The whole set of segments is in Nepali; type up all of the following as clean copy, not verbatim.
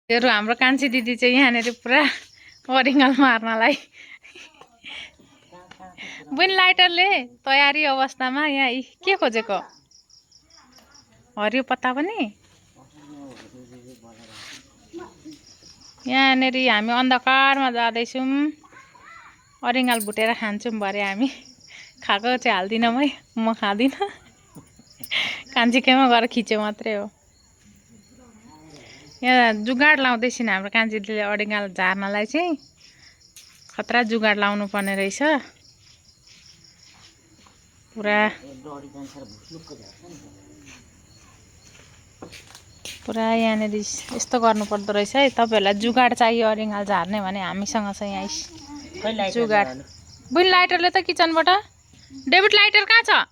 हेरौँ हाम्रो कान्छी दिदी चाहिँ यहाँनिर पुरा अरिङ्गल मार्नलाई बुन लाइटरले तयारी अवस्थामा यहाँ के खोजेको हरियो पत्ता पनि यहाँनिर हामी अन्धकारमा जाँदैछौँ अरिङ्गल भुटेर खान्छौँ भरे हामी खाएको चाहिँ हाल्दिनँ है म खाँदिनँ कान्छीकैमा गएर खिच्यो मात्रै हो यहाँ जुगाड लाउँदैछिन् हाम्रो कान्छी दिदीले अरिङ्गल झार्नलाई चाहिँ खतरा जुगाड लाउनु पर्ने रहेछ पुरा यहाँनिर यस्तो गर्नुपर्दो रहेछ है तपाईँहरूलाई जुगाड चाहियो अरिङ्गल झार्ने भने हामीसँग छ यहाँ जुगाड बुन लाइटरले त किचनबाट डेभिड लाइटर कहाँ छ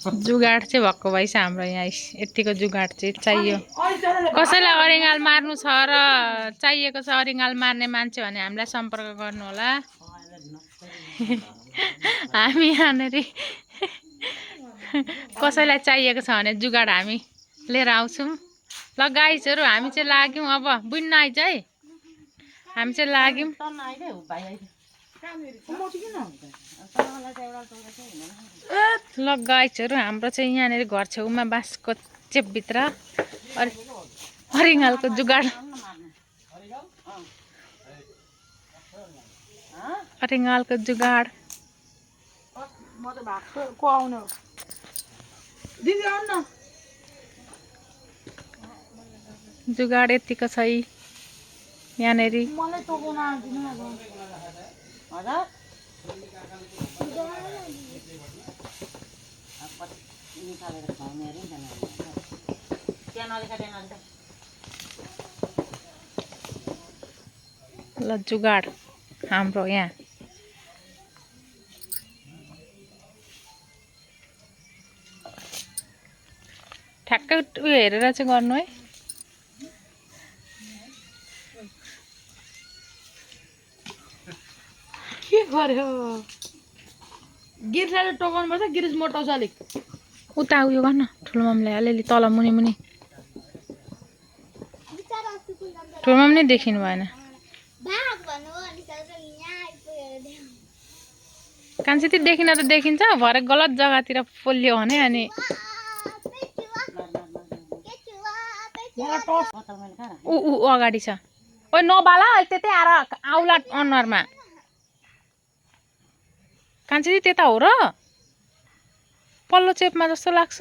जुगाड चाहिँ भएको भएछ हाम्रो यहाँ यतिको जुगाड चाहिँ चाहियो कसैलाई अरिङ्गल मार्नु छ र चाहिएको छ अरिङ्गल मार्ने मान्छे भने हामीलाई सम्पर्क गर्नु होला हामी यहाँनिर कसैलाई चाहिएको छ भने जुगाड हामी लिएर आउँछौँ ल गाइसहरू हामी चाहिँ लाग्यौँ अब बुन्न आइज है हामी चाहिँ लाग्यौँ ल गाइसहरू हाम्रो चाहिँ यहाँनिर घर छेउमा बाँसको चेपभित्र अरिङ्गलको जुगाड अरिङ्गलको जुगाड जुगाड यतिको छ यहाँनिर ल जुगाड हाम्रो यहाँ ठ्याक्कै उयो हेरेर चाहिँ गर्नु है के गर्यो गिरिसले टोकाउनु पर्छ गिरिस मोटाउँछ अलिक उता उयो गर्न ठुलो मामले अलिअलि तल मुनि मुनि ठुलो माम नै देखिनु भएन कान्छी ती देखिन त देखिन्छ भरे गलत जग्गातिर पोलियो भने अनि ऊ अगाडि छ ओ नबाला त्यतै आएर आउला अनुहारमा कान्छी त्यता हो र पल्लो चेपमा जस्तो लाग्छ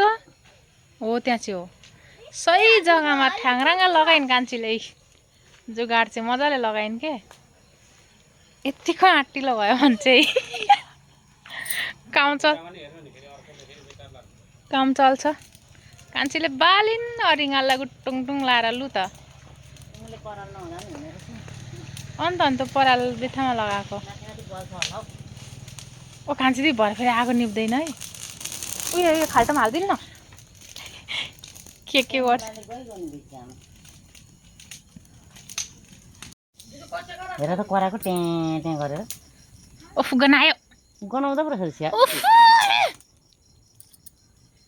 हो त्यहाँ चाहिँ हो सही जग्गामा ठ्याङ्राङ्गा लगाइन् कान्छीले जुगाड चाहिँ मजाले लगाइन् के यतिको आँटिलो भयो भने चाहिँ काम चल्छ कान्छीले बालिन् अरिङ्गललाई गुटुङटुङ लाएर लु त अन्त पराल बित्थामा लगाएको ओ कान्छी दिदी भरे फेरि आगो निप्दैन है उयो यो खाल्टोमा हालिदिनु न के गर्छ हेर त कराको ट्याँ गरेर ओफ गनायो गनाउँदा पो रहेछ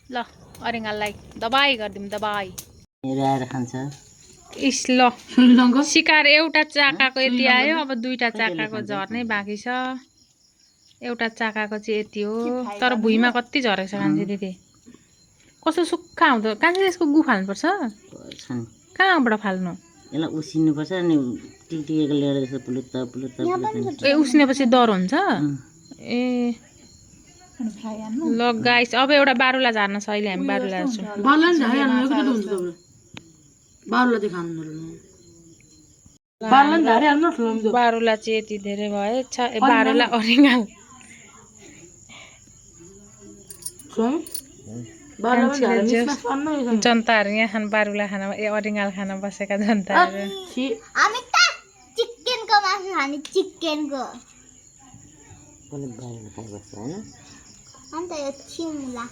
ल अरिङ्गललाई दबाई गरिदिउँ दबाई आएर खान्छ इस ल सिकार एउटा चाकाको यति आयो अब दुईटा चाकाको झर्नै बाँकी छ एउटा चाकाको चाहिँ यति हो तर भुइँमा कति झरेको छ कान्छी दिदी कस्तो सुक्खा हुँदो कान्छी यसको गु फाल्नुपर्छ कहाँबाट फाल्नु यसलाई उसिन्नुपर्छ अनि टिकटिकेको ल्याएर यसो पुलुत्ता ए उसिनेपछि डर हुन्छ ए ल गाइस अब एउटा बारुला झार्न छ अहिले हामी बारुला हाल्छौँ बारुला चाहिँ यति धेरै भएछ बारुला अरिङ्गल जनताहरू यहाँ खान बारुला खाना अरिङ्गल खान बसेका जनताहरू अन्त यो छिमुला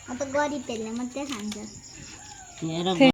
अन्त गरिबहरूले मात्रै खान्छ